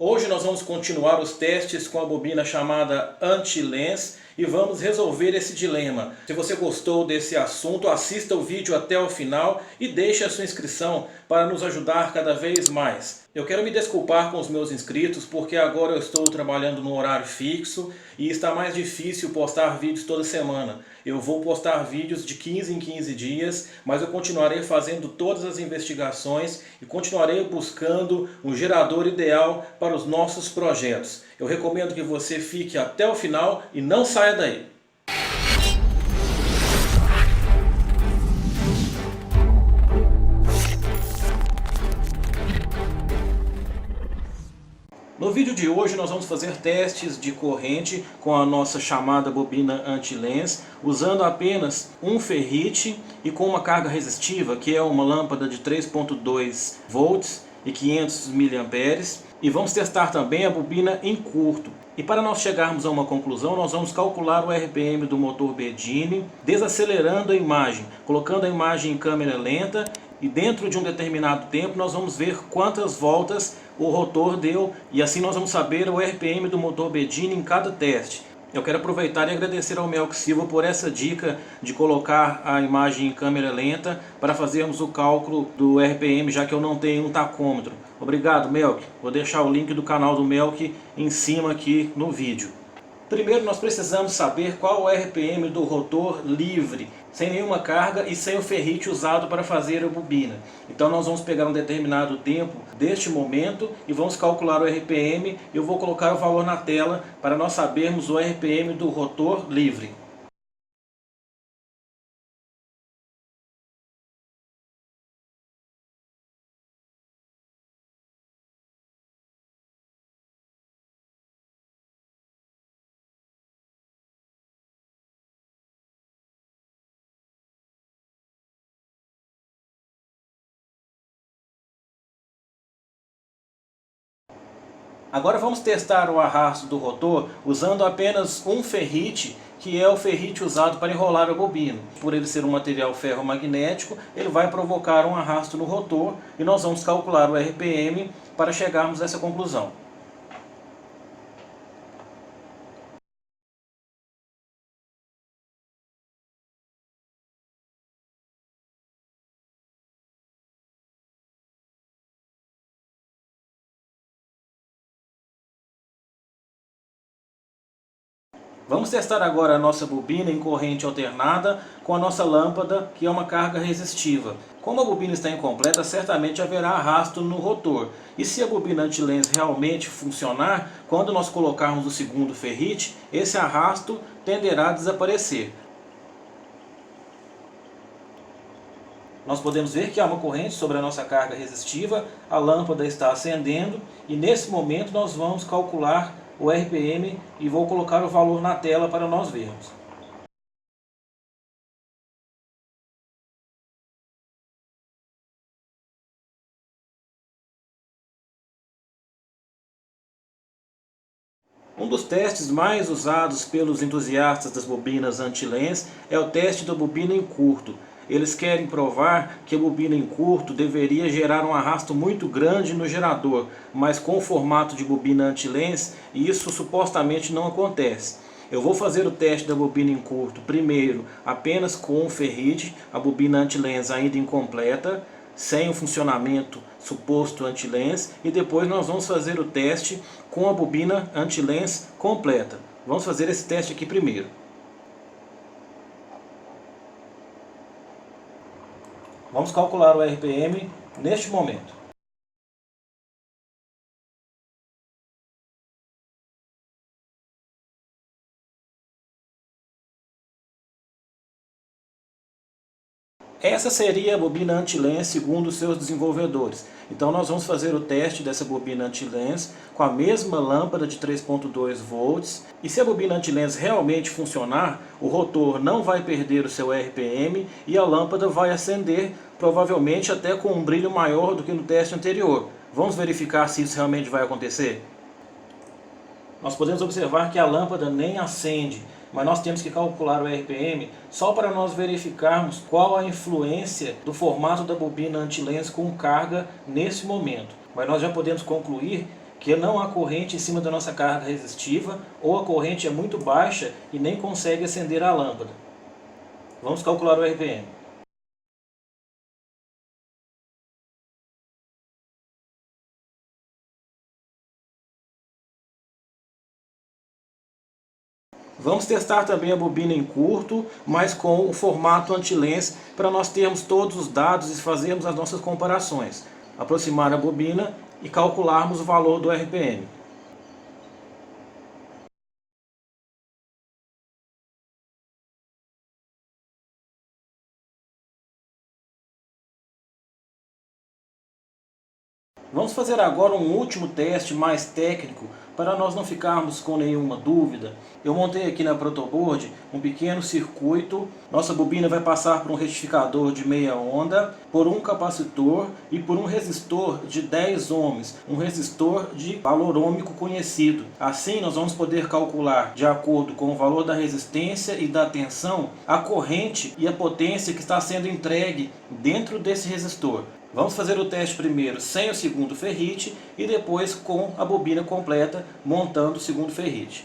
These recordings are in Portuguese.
Hoje nós vamos continuar os testes com a bobina chamada Anti-Lens e vamos resolver esse dilema. Se você gostou desse assunto, assista o vídeo até o final e deixe a sua inscrição para nos ajudar cada vez mais. Eu quero me desculpar com os meus inscritos porque agora eu estou trabalhando no horário fixo e está mais difícil postar vídeos toda semana. Eu vou postar vídeos de 15 em 15 dias, mas eu continuarei fazendo todas as investigações e continuarei buscando um gerador ideal para os nossos projetos. Eu recomendo que você fique até o final e não saia daí. No vídeo de hoje nós vamos fazer testes de corrente com a nossa chamada bobina anti-lens, usando apenas um ferrite e com uma carga resistiva, que é uma lâmpada de 3.2 volts e 500 mA, e vamos testar também a bobina em curto. E para nós chegarmos a uma conclusão, nós vamos calcular o RPM do motor Bedini, desacelerando a imagem, colocando a imagem em câmera lenta, e dentro de um determinado tempo nós vamos ver quantas voltas o rotor deu, e assim nós vamos saber o RPM do motor Bedini em cada teste. Eu quero aproveitar e agradecer ao Melk Silva por essa dica de colocar a imagem em câmera lenta para fazermos o cálculo do RPM, já que eu não tenho um tacômetro. Obrigado, Melk. Vou deixar o link do canal do Melk em cima aqui no vídeo. Primeiro nós precisamos saber qual o RPM do rotor livre, sem nenhuma carga e sem o ferrite usado para fazer a bobina. Então nós vamos pegar um determinado tempo deste momento e vamos calcular o RPM. Eu vou colocar o valor na tela para nós sabermos o RPM do rotor livre. Agora vamos testar o arrasto do rotor usando apenas um ferrite, que é o ferrite usado para enrolar a bobina. Por ele ser um material ferromagnético, ele vai provocar um arrasto no rotor e nós vamos calcular o RPM para chegarmos a essa conclusão. Vamos testar agora a nossa bobina em corrente alternada com a nossa lâmpada, que é uma carga resistiva. Como a bobina está incompleta, certamente haverá arrasto no rotor. E se a bobina anti-lens realmente funcionar, quando nós colocarmos o segundo ferrite, esse arrasto tenderá a desaparecer. Nós podemos ver que há uma corrente sobre a nossa carga resistiva, a lâmpada está acendendo e nesse momento nós vamos calcular o RPM e vou colocar o valor na tela para nós vermos. Um dos testes mais usados pelos entusiastas das bobinas anti-lens é o teste da bobina em curto. Eles querem provar que a bobina em curto deveria gerar um arrasto muito grande no gerador, mas com o formato de bobina anti-lens isso supostamente não acontece. Eu vou fazer o teste da bobina em curto primeiro apenas com um ferrite, a bobina anti-lens ainda incompleta, sem o funcionamento suposto anti-lens, e depois nós vamos fazer o teste com a bobina anti-lens completa. Vamos fazer esse teste aqui primeiro. Vamos calcular o RPM neste momento. Essa seria a bobina anti-lens segundo os seus desenvolvedores. Então nós vamos fazer o teste dessa bobina anti-lens com a mesma lâmpada de 3.2 volts. E se a bobina anti-lens realmente funcionar, o rotor não vai perder o seu RPM e a lâmpada vai acender, provavelmente até com um brilho maior do que no teste anterior. Vamos verificar se isso realmente vai acontecer? Nós podemos observar que a lâmpada nem acende, mas nós temos que calcular o RPM só para nós verificarmos qual a influência do formato da bobina anti-lens com carga nesse momento. Mas nós já podemos concluir que não há corrente em cima da nossa carga resistiva, ou a corrente é muito baixa e nem consegue acender a lâmpada. Vamos calcular o RPM. Vamos testar também a bobina em curto, mas com o formato anti-lens, para nós termos todos os dados e fazermos as nossas comparações. Aproximar a bobina e calcularmos o valor do RPM. Vamos fazer agora um último teste mais técnico para nós não ficarmos com nenhuma dúvida. Eu montei aqui na protoboard um pequeno circuito. Nossa bobina vai passar por um retificador de meia onda, por um capacitor e por um resistor de 10 ohms, um resistor de valor ohmico conhecido. Assim nós vamos poder calcular, de acordo com o valor da resistência e da tensão, a corrente e a potência que está sendo entregue dentro desse resistor. Vamos fazer o teste primeiro sem o segundo ferrite e depois com a bobina completa, montando o segundo ferrite.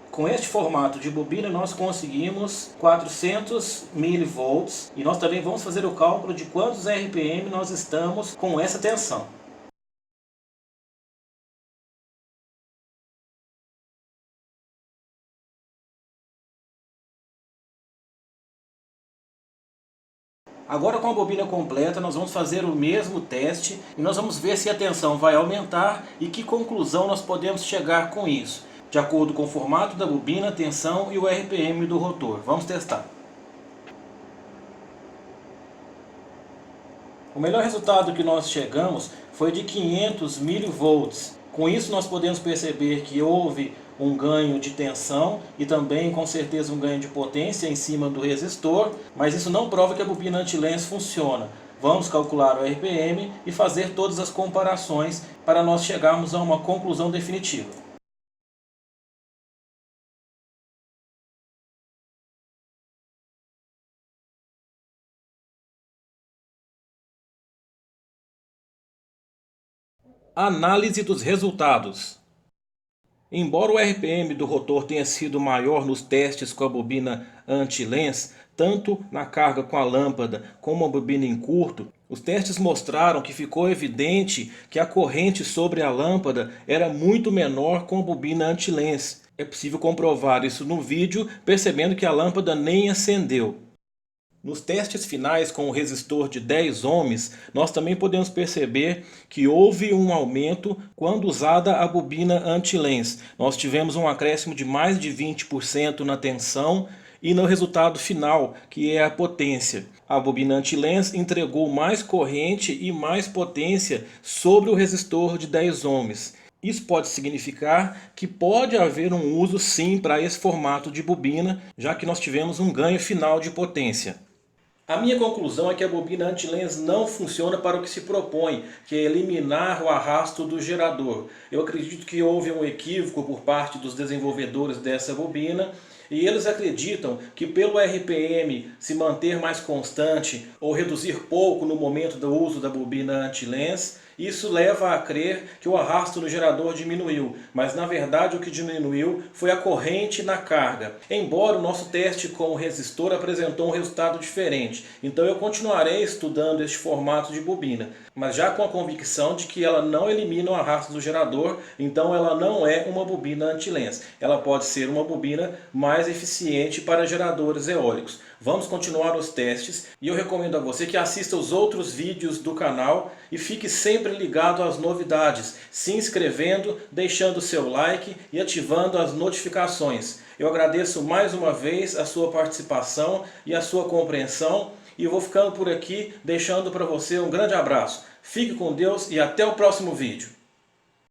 Com este formato de bobina nós conseguimos 400 mV e nós também vamos fazer o cálculo de quantos RPM nós estamos com essa tensão. Agora com a bobina completa nós vamos fazer o mesmo teste e nós vamos ver se a tensão vai aumentar e que conclusão nós podemos chegar com isso, de acordo com o formato da bobina, tensão e o RPM do rotor. Vamos testar. O melhor resultado que nós chegamos foi de 500 mV. Com isso nós podemos perceber que houve um ganho de tensão e também com certeza um ganho de potência em cima do resistor, mas isso não prova que a bobina anti-lens funciona. Vamos calcular o RPM e fazer todas as comparações para nós chegarmos a uma conclusão definitiva. Análise dos resultados. Embora o RPM do rotor tenha sido maior nos testes com a bobina anti-lens, tanto na carga com a lâmpada como a bobina em curto, os testes mostraram que ficou evidente que a corrente sobre a lâmpada era muito menor com a bobina anti-lens. É possível comprovar isso no vídeo, percebendo que a lâmpada nem acendeu. Nos testes finais com o resistor de 10 ohms, nós também podemos perceber que houve um aumento quando usada a bobina anti-lens. Nós tivemos um acréscimo de mais de 20% na tensão e no resultado final, que é a potência. A bobina anti-lens entregou mais corrente e mais potência sobre o resistor de 10 ohms. Isso pode significar que pode haver um uso sim para esse formato de bobina, já que nós tivemos um ganho final de potência. A minha conclusão é que a bobina anti-lens não funciona para o que se propõe, que é eliminar o arrasto do gerador. Eu acredito que houve um equívoco por parte dos desenvolvedores dessa bobina e eles acreditam que pelo RPM se manter mais constante ou reduzir pouco no momento do uso da bobina anti-lens, isso leva a crer que o arrasto no gerador diminuiu, mas na verdade o que diminuiu foi a corrente na carga. Embora o nosso teste com o resistor apresentou um resultado diferente, então eu continuarei estudando este formato de bobina, mas já com a convicção de que ela não elimina o arrasto do gerador, então ela não é uma bobina anti-lens. Ela pode ser uma bobina mais eficiente para geradores eólicos. Vamos continuar os testes e eu recomendo a você que assista os outros vídeos do canal e fique sempre ligado às novidades, se inscrevendo, deixando seu like e ativando as notificações. Eu agradeço mais uma vez a sua participação e a sua compreensão e eu vou ficando por aqui deixando para você um grande abraço. Fique com Deus e até o próximo vídeo.